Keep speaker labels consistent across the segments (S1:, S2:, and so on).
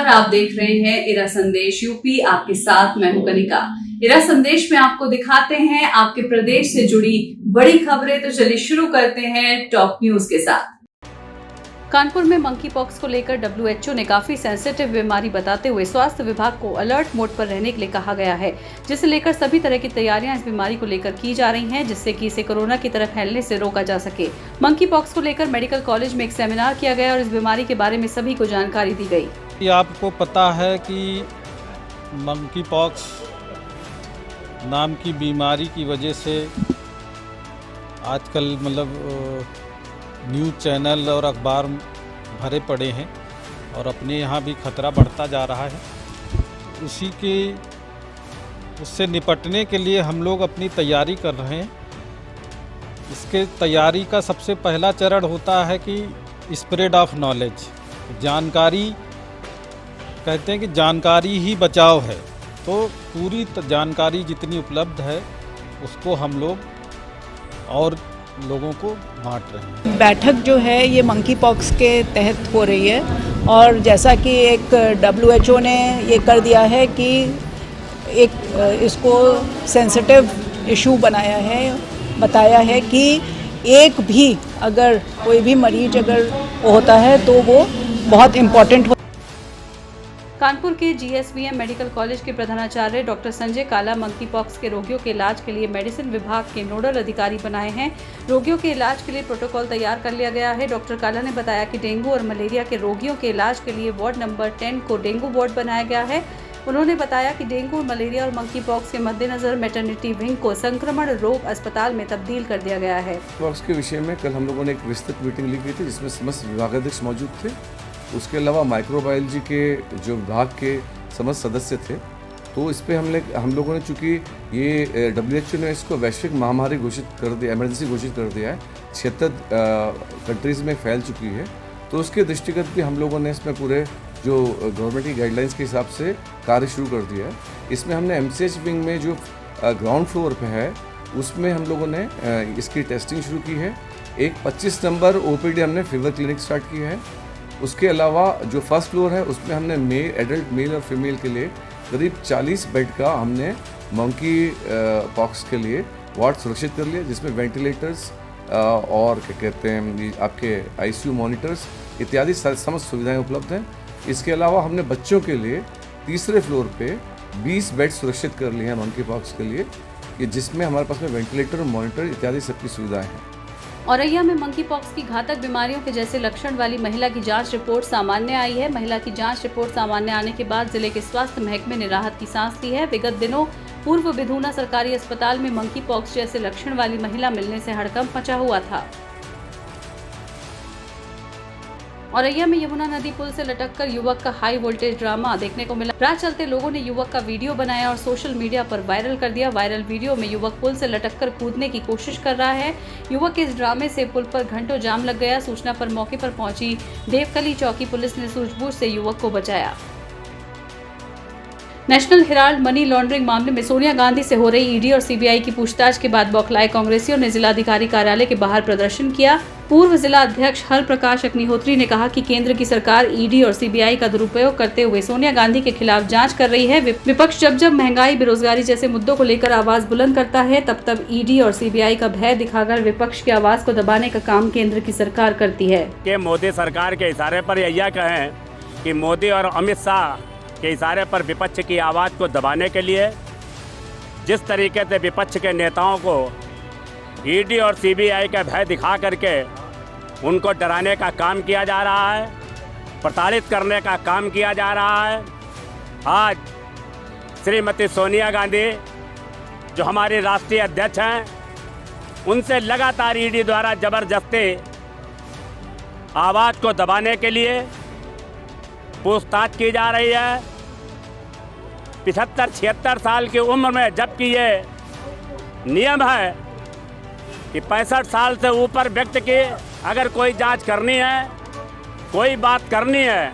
S1: आप देख रहे हैं इरा संदेश यूपी। आपके साथ मैं हूं कनिका। इरा संदेश में आपको दिखाते हैं आपके प्रदेश से जुड़ी बड़ी खबरें। तो चलिए शुरू करते हैं टॉप न्यूज के साथ। कानपुर में मंकी पॉक्स को लेकर WHO ने काफी सेंसिटिव बीमारी बताते हुए स्वास्थ्य विभाग को अलर्ट मोड पर रहने के लिए कहा गया है, जिसे लेकर सभी तरह की तैयारियां इस बीमारी को लेकर की जा रही हैं, जिससे कि इसे कोरोना की तरह फैलने से रोका जा सके। मंकी पॉक्स को लेकर मेडिकल कॉलेज में एक सेमिनार किया गया और इस बीमारी के बारे में सभी को जानकारी दी गई।
S2: आपको पता है कि मंकी पॉक्स नाम की बीमारी की वजह से आजकल न्यूज़ चैनल और अखबार भरे पड़े हैं और अपने यहाँ भी खतरा बढ़ता जा रहा है। उससे निपटने के लिए हम लोग अपनी तैयारी कर रहे हैं। इसके तैयारी का सबसे पहला चरण होता है कि स्प्रेड ऑफ नॉलेज, जानकारी। कहते हैं कि जानकारी ही बचाव है, तो पूरी जानकारी जितनी उपलब्ध है उसको हम लोग और लोगों को बांट रहे हैं।
S3: बैठक जो है ये मंकी पॉक्स के तहत हो रही है और जैसा कि एक WHO ने ये कर दिया है कि इसको सेंसिटिव इशू बताया है कि एक भी अगर कोई भी मरीज अगर होता है तो वो बहुत इम्पोर्टेंट।
S1: कानपुर के GSVM मेडिकल कॉलेज के प्रधानाचार्य डॉक्टर संजय काला मंकी पॉक्स के रोगियों के इलाज के लिए मेडिसिन विभाग के नोडल अधिकारी बनाए हैं। रोगियों के इलाज के लिए प्रोटोकॉल तैयार कर लिया गया है। डॉक्टर काला ने बताया कि डेंगू और मलेरिया के रोगियों के इलाज के लिए वार्ड नंबर 10 को डेंगू वार्ड बनाया गया है। उन्होंने बताया कि डेंगू, मलेरिया और मंकी पॉक्स के मद्देनजर मैटरनिटी विंग को संक्रमण रोग अस्पताल में तब्दील कर दिया गया है।
S4: पॉक्स के विषय में कल हम लोगों ने एक विस्तृत मीटिंग ली थी जिसमें समस्त विभागाध्यक्ष मौजूद थे। उसके अलावा माइक्रोबायोलॉजी के जो विभाग के समस्त सदस्य थे। तो इस पर हम लोगों ने, चूँकि ये WHO ने इसको वैश्विक महामारी घोषित कर दिया, इमरजेंसी घोषित कर दिया है, 76 कंट्रीज़ में फैल चुकी है। तो उसके दृष्टिगत भी हम लोगों ने इसमें पूरे जो गवर्नमेंट की गाइडलाइंस के हिसाब से कार्य शुरू कर दिया है। इसमें हमने MCH विंग में जो ग्राउंड फ्लोर पे है उसमें हम लोगों ने इसकी टेस्टिंग शुरू की है। एक 25 नंबर OPD हमने फीवर क्लिनिक स्टार्ट की है। उसके अलावा जो फर्स्ट फ्लोर है उसमें हमने एडल्ट मेल और फीमेल के लिए करीब 40 बेड का हमने मंकी पॉक्स के लिए वार्ड सुरक्षित कर लिया, जिसमें वेंटिलेटर्स और क्या कहते हैं आपके ICU मॉनिटर्स इत्यादि समस्त सुविधाएं उपलब्ध हैं। इसके अलावा हमने बच्चों के लिए तीसरे फ्लोर पे 20 बेड सुरक्षित कर लिए हैं मंकी पॉक्स के लिए, कि जिसमें हमारे पास में वेंटिलेटर, मॉनिटर इत्यादि सबकी सुविधाएँ हैं।
S1: औरैया में मंकी पॉक्स की घातक बीमारियों के जैसे लक्षण वाली महिला की जांच रिपोर्ट सामान्य आई है। महिला की जांच रिपोर्ट सामान्य आने के बाद जिले के स्वास्थ्य महकमे ने राहत की सांस ली है। विगत दिनों पूर्व विधूना सरकारी अस्पताल में मंकी पॉक्स जैसे लक्षण वाली महिला मिलने से हड़कंप मचा हुआ था। औरैया में यमुना नदी पुल से लटककर युवक का हाई वोल्टेज ड्रामा देखने को मिला। राह चलते लोगों ने युवक का वीडियो बनाया और सोशल मीडिया पर वायरल कर दिया। वायरल वीडियो में युवक पुल से लटककर कूदने की कोशिश कर रहा है। युवक के इस ड्रामे से पुल पर घंटों जाम लग गया। सूचना पर मौके पर पहुंची देवकली चौकी पुलिस ने सूझबूझ से युवक को बचाया। नेशनल हेराल्ड मनी लॉन्ड्रिंग मामले में सोनिया गांधी से हो रही ED और CBI की पूछताछ के बाद बौखलाए कांग्रेसियों ने जिलाधिकारी कार्यालय के बाहर प्रदर्शन किया। पूर्व जिला अध्यक्ष हर प्रकाश अग्निहोत्री ने कहा कि केंद्र की सरकार ED और CBI का दुरुपयोग करते हुए सोनिया गांधी के खिलाफ जांच कर रही है। विपक्ष जब जब महंगाई, बेरोजगारी जैसे मुद्दों को लेकर आवाज बुलंद करता है, तब तब ED और CBI का भय दिखाकर विपक्ष की आवाज को दबाने का काम केंद्र की सरकार करती है।
S5: कि मोदी सरकार के इशारे पर यह कहें कि मोदी और अमित शाह के इशारे पर विपक्ष की आवाज़ को दबाने के लिए जिस तरीके से विपक्ष के नेताओं को ED और CBI का भय दिखा करके उनको डराने का काम किया जा रहा है, प्रताड़ित करने का काम किया जा रहा है। आज श्रीमती सोनिया गांधी जो हमारी राष्ट्रीय अध्यक्ष हैं, उनसे लगातार ED द्वारा ज़बरदस्ती आवाज़ को दबाने के लिए पूछताछ की जा रही है। 75-76 साल की उम्र में, जबकि ये नियम है कि 65 साल से ऊपर व्यक्ति की अगर कोई जांच करनी है, कोई बात करनी है,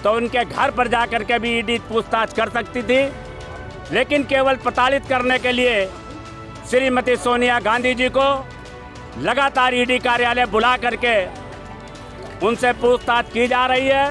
S5: तो उनके घर पर जाकर के भी ED पूछताछ कर सकती थी। लेकिन केवल प्रताड़ित करने के लिए श्रीमती सोनिया गांधी जी को लगातार ED कार्यालय बुला करके उनसे पूछताछ की जा रही है।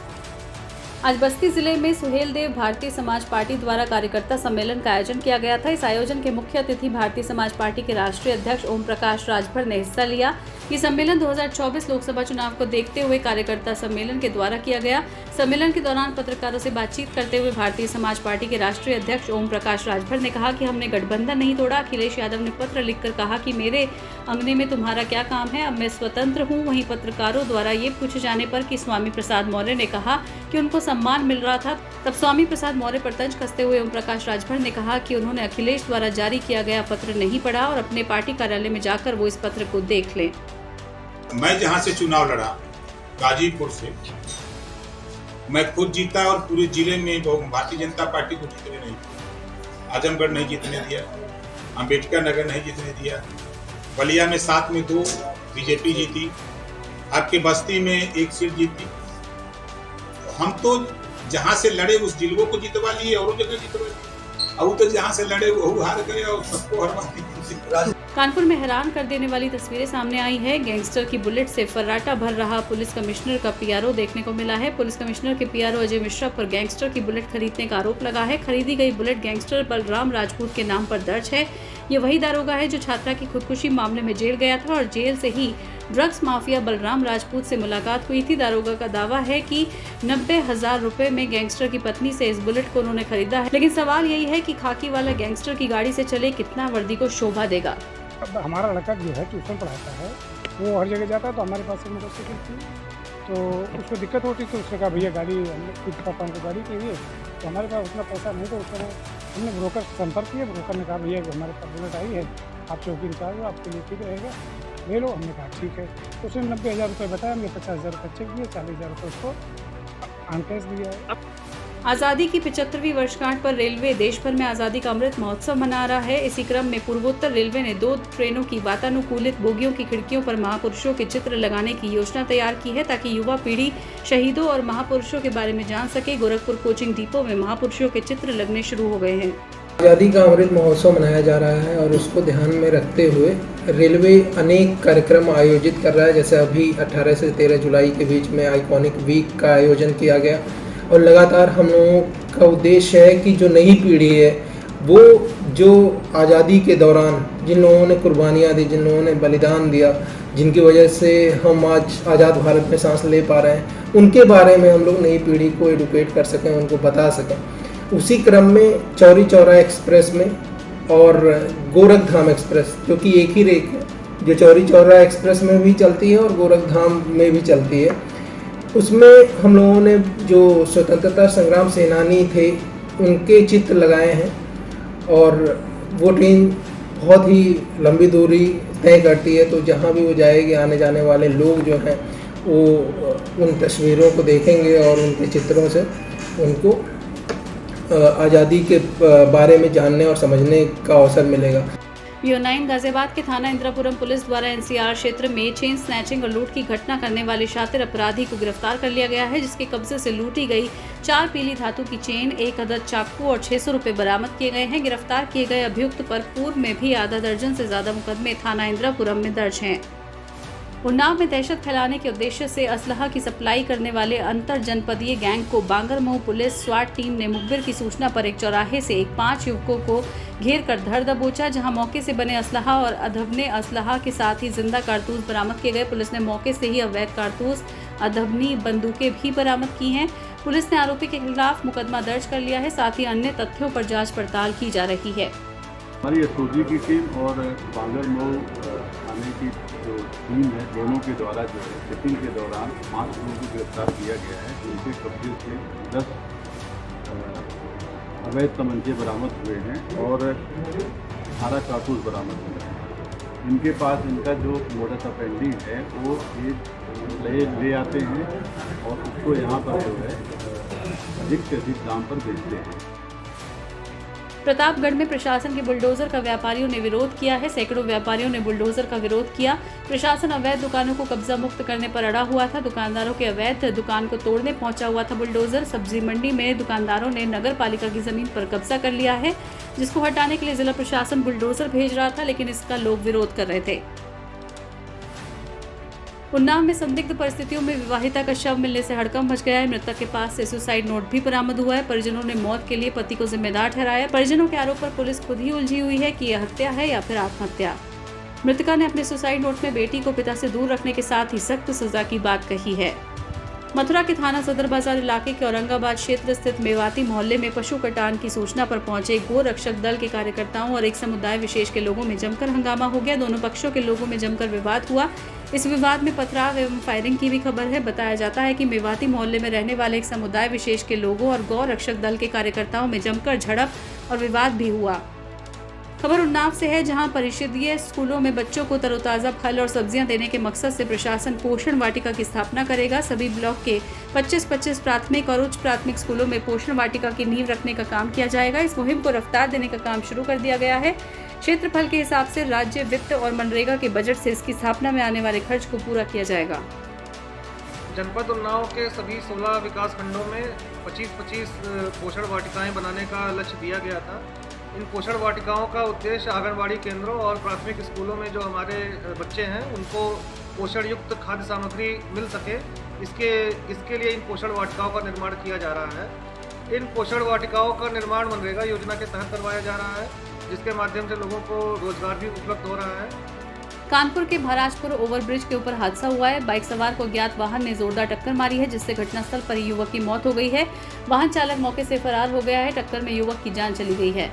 S1: आज बस्ती जिले में सुहेलदेव भारतीय समाज पार्टी द्वारा कार्यकर्ता सम्मेलन का आयोजन किया गया था। इस आयोजन के मुख्य अतिथि भारतीय समाज पार्टी के राष्ट्रीय अध्यक्ष ओम प्रकाश राजभर ने हिस्सा लिया। ये सम्मेलन 2024 लोकसभा चुनाव को देखते हुए कार्यकर्ता सम्मेलन के द्वारा किया गया। सम्मेलन के दौरान पत्रकारों से बातचीत करते हुए भारतीय समाज पार्टी के राष्ट्रीय अध्यक्ष ओम प्रकाश राजभर ने कहा कि हमने गठबंधन नहीं तोड़ा। अखिलेश यादव ने पत्र लिखकर कहा कि मेरे अंगने में तुम्हारा क्या काम है, अब मैं स्वतंत्र हूँ। वहीं पत्रकारों द्वारा ये पूछे जाने पर कि स्वामी प्रसाद मौर्य ने कहा कि उनको सम्मान मिल रहा था, तब स्वामी प्रसाद मौर्य पर तंज कसते हुए ओम प्रकाश राजभर ने कहा कि उन्होंने अखिलेश द्वारा जारी किया गया पत्र नहीं पढ़ा और अपने पार्टी कार्यालय में जाकर वो इस पत्र को देख लें।
S6: मैं जहां से चुनाव लड़ा गाजीपुर से, मैं खुद जीता और पूरे जिले में भारतीय जनता पार्टी को जीतने नहीं दिया। आजमगढ़ नहीं जीतने दिया, अंबेडकर नगर नहीं जीतने दिया, बलिया में 7 में 2 बीजेपी जीती, आपके बस्ती में 1 सीट जीती। हम तो जहां से लड़े उस जिलों को जितवा लिए और जगह जितवा लिए, अब तो जहां से लड़े वो हार गए और सबको हरवा दी।
S1: कानपुर में हैरान कर देने वाली तस्वीरें सामने आई है। गैंगस्टर की बुलेट से फर्राटा भर रहा पुलिस कमिश्नर का पीआरओ देखने को मिला है। पुलिस कमिश्नर के पीआरओ अजय मिश्रा पर गैंगस्टर की बुलेट खरीदने का आरोप लगा है। खरीदी गई बुलेट गैंगस्टर बलराम राजपूत के नाम पर दर्ज है। ये वही दारोगा है जो छात्रा की खुदकुशी मामले में जेल गया था और जेल से ही ड्रग्स माफिया बलराम राजपूत से मुलाकात हुई थी। दारोगा का दावा है कि 90,000 रुपए में गैंगस्टर की पत्नी से इस बुलेट को उन्होंने खरीदा है। लेकिन सवाल यही है कि खाकी वाला गैंगस्टर की गाड़ी से चले कितना वर्दी को शोभा देगा।
S7: अब हमारा लड़का जो है ट्यूशन पढ़ाता है, वो हर जगह जाता है, तो हमारे पास एक मोटरसाइकिल थी, तो उसको दिक्कत होती, तो उसने कहा भैया गाड़ी पापा को गाड़ी चाहिए, तो हमारे पास उतना पैसा नहीं, तो उसने हमने ब्रोकर से संपर्क किया। ब्रोकर ने कहा भैया हमारे पास बुलेट आई है, आप चौकी इंचार्ज हो, आपके लिए ठीक रहेगा, ले लो। हमने कहा ठीक है। तो उसने 90,000 रुपये बताया, हमने 50,000 रुपये चेक दिए, 40,000 रुपये उसको ऑन कैश दिया है।
S1: आज़ादी की 75वीं वर्षगांठ पर रेलवे देश भर में आज़ादी का अमृत महोत्सव मना रहा है। इसी क्रम में पूर्वोत्तर रेलवे ने 2 ट्रेनों की वातानुकूलित बोगियों की खिड़कियों पर महापुरुषों के चित्र लगाने की योजना तैयार की है ताकि युवा पीढ़ी शहीदों और महापुरुषों के बारे में जान सके। गोरखपुर कोचिंग डिपो में महापुरुषों के चित्र लगने शुरू हो गए हैं।
S8: आज़ादी का अमृत महोत्सव मनाया जा रहा है और उसको ध्यान में रखते हुए रेलवे अनेक कार्यक्रम आयोजित कर रहा है। जैसे अभी 18 से 13 जुलाई के बीच में आइकॉनिक वीक का आयोजन किया गया और लगातार हम लोगों का उद्देश्य है कि जो नई पीढ़ी है वो जो आज़ादी के दौरान जिन लोगों ने कुर्बानियाँ दी, जिन लोगों ने बलिदान दिया, जिनकी वजह से हम आज आज़ाद भारत में सांस ले पा रहे हैं, उनके बारे में हम लोग नई पीढ़ी को एडुकेट कर सकें, उनको बता सकें। उसी क्रम में चौरी चौरा एक्सप्रेस में और गोरखधाम एक्सप्रेस, जो कि एक ही रेक है, जो चौरी चौरा एक्सप्रेस में भी चलती है और गोरखधाम में भी चलती है, उसमें हम लोगों ने जो स्वतंत्रता संग्राम सेनानी थे उनके चित्र लगाए हैं और वो ट्रेन बहुत ही लंबी दूरी तय करती है। तो जहाँ भी वो जाएगी, आने जाने वाले लोग जो हैं वो उन तस्वीरों को देखेंगे और उनके चित्रों से उनको आज़ादी के बारे में जानने और समझने का अवसर मिलेगा।
S1: BO9 गाजियाबाद के थाना इंद्रापुरम पुलिस द्वारा NCR क्षेत्र में चेन स्नैचिंग और लूट की घटना करने वाले शातिर अपराधी को गिरफ्तार कर लिया गया है, जिसके कब्जे से लूटी गई 4 पीली धातु की चेन, 1 अदद चाकू और 600 रुपये बरामद किए गए हैं। गिरफ्तार किए गए अभियुक्त पर पूर्व में भी आधा दर्जन से ज्यादा मुकदमे थाना इंद्रापुरम में दर्ज हैं। उन्नाव में दहशत फैलाने के उद्देश्य से असलहा की सप्लाई करने वाले अंतर जनपदीय गैंग को बांगरमऊ पुलिस स्वाट टीम ने मुखबिर की सूचना पर एक चौराहे से 5 युवकों को घेर कर धर दबोचा, जहां मौके से बने असलहा और अधबने असलहा के साथ ही जिंदा कारतूस बरामद किए गए। पुलिस ने मौके से ही अवैध कारतूस, अधबनी बंदूकें भी बरामद की हैं। पुलिस ने आरोपी के खिलाफ मुकदमा दर्ज कर लिया है, साथ ही अन्य तथ्यों पर जाँच पड़ताल की जा रही है।
S9: हमारी एसओजी की टीम और बांगरमऊ थाने की जो टीम है, दोनों के द्वारा जो है चेकिंग के दौरान 5 लोगों को गिरफ्तार किया गया है। उनके कब्जे से 10 अवैध तमंचे बरामद हुए हैं और 18 कारतूस बरामद हुए हैं। इनके पास इनका जो मोडस ऑपरेंडी है वो ये ले आते हैं और उसको यहाँ पर जो है अधिक से अधिक दाम पर बेचते हैं।
S1: प्रतापगढ़ में प्रशासन के बुलडोजर का व्यापारियों ने विरोध किया है। सैकड़ों व्यापारियों ने बुलडोजर का विरोध किया। प्रशासन अवैध दुकानों को कब्जा मुक्त करने पर अड़ा हुआ था। दुकानदारों के अवैध दुकान को तोड़ने पहुंचा हुआ था बुलडोजर। सब्जी मंडी में दुकानदारों ने नगर पालिका की जमीन पर कब्जा कर लिया है, जिसको हटाने के लिए जिला प्रशासन बुलडोजर भेज रहा था, लेकिन इसका लोग विरोध कर रहे थे। उन्नाव में संदिग्ध परिस्थितियों में विवाहिता का शव मिलने से हड़कंप मच गया है। मृतक के पास से सुसाइड नोट भी बरामद हुआ है। परिजनों ने मौत के लिए पति को जिम्मेदार ठहराया। परिजनों के आरोप पर पुलिस खुद ही उलझी हुई है कि यह हत्या है या फिर आत्महत्या। मृतका ने अपने सुसाइड नोट में बेटी को पिता से दूर रखने के साथ ही सख्त सजा की बात कही है। मथुरा के थाना सदर बाजार इलाके के औरंगाबाद क्षेत्र स्थित मेवाती मोहल्ले में पशु कटान की सूचना पर पहुंचे गो रक्षक दल के कार्यकर्ताओं और एक समुदाय विशेष के लोगों में जमकर हंगामा हो गया। दोनों पक्षों के लोगों में जमकर विवाद हुआ। इस विवाद में पथराव एवं फायरिंग की भी खबर है। बताया जाता है कि मेवाती मोहल्ले में रहने वाले एक समुदाय विशेष के लोगों और गौ रक्षक दल के कार्यकर्ताओं में जमकर झड़प और विवाद भी हुआ। खबर उन्नाव से है, जहां परिषदीय स्कूलों में बच्चों को तरोताज़ा फल और सब्जियां देने के मकसद से प्रशासन पोषण वाटिका की स्थापना करेगा। सभी ब्लॉक के 25-25 प्राथमिक और उच्च प्राथमिक स्कूलों में पोषण वाटिका की नींव रखने का काम किया जाएगा। इस मुहिम को रफ्तार देने का काम शुरू कर दिया गया है। क्षेत्रफल के हिसाब से राज्य वित्त और मनरेगा के बजट से इसकी स्थापना में आने वाले खर्च को पूरा किया जाएगा।
S10: जनपद उन्नाव के सभी 16 विकास खंडों में 25-25 पोषण वाटिकाएं बनाने का लक्ष्य दिया गया था। इन पोषण वाटिकाओं का उद्देश्य आंगनबाड़ी केंद्रों और प्राथमिक स्कूलों में जो हमारे बच्चे हैं उनको पोषण युक्त खाद्य सामग्री मिल सके, इसके लिए इन पोषण वाटिकाओं का निर्माण किया जा रहा है। इन पोषण वाटिकाओं का निर्माण मनरेगा योजना के तहत करवाया जा रहा है, जिसके माध्यम से लोगों को रोजगार भी उपलब्ध हो रहा है।
S1: कानपुर के महाराजपुर ओवरब्रिज के ऊपर हादसा हुआ है। बाइक सवार को अज्ञात वाहन ने जोरदार टक्कर मारी है, जिससे घटनास्थल पर ही युवक की मौत हो गई है। वाहन चालक मौके से फरार हो गया है। टक्कर में युवक की जान चली गई है।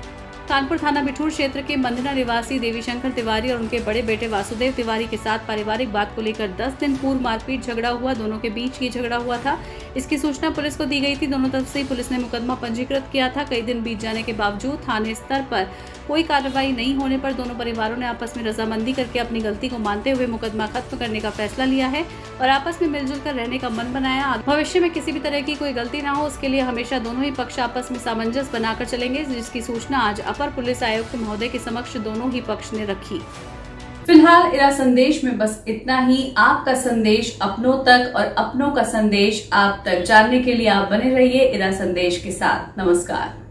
S1: कानपुर थाना बिठूर क्षेत्र के मंदना निवासी देवीशंकर तिवारी और उनके बड़े बेटे वासुदेव तिवारी के साथ पारिवारिक बात को लेकर 10 दिन पूर्व मारपीट झगड़ा हुआ। दोनों के बीच ही झगड़ा हुआ था। इसकी सूचना पुलिस को दी गई थी। दोनों तरफ से पुलिस ने मुकदमा पंजीकृत किया था। कई दिन बीत जाने के बावजूद थाने स्तर पर कोई कार्रवाई नहीं होने पर दोनों परिवारों ने आपस में रजामंदी करके अपनी गलती को मानते हुए मुकदमा खत्म करने का फैसला लिया है और आपस में मिलजुल कर रहने का मन बनाया। भविष्य में किसी भी तरह की कोई गलती ना हो, उसके लिए हमेशा दोनों ही पक्ष आपस में सामंजस्य बनाकर चलेंगे, जिसकी सूचना आज अपर पुलिस आयुक्त महोदय के समक्ष दोनों ही पक्ष ने रखी। फिलहाल इरा संदेश में बस इतना ही। आपका संदेश अपनों तक और अपनों का संदेश आप तक जानने के लिए आप बने रहिए इरा संदेश के साथ। नमस्कार।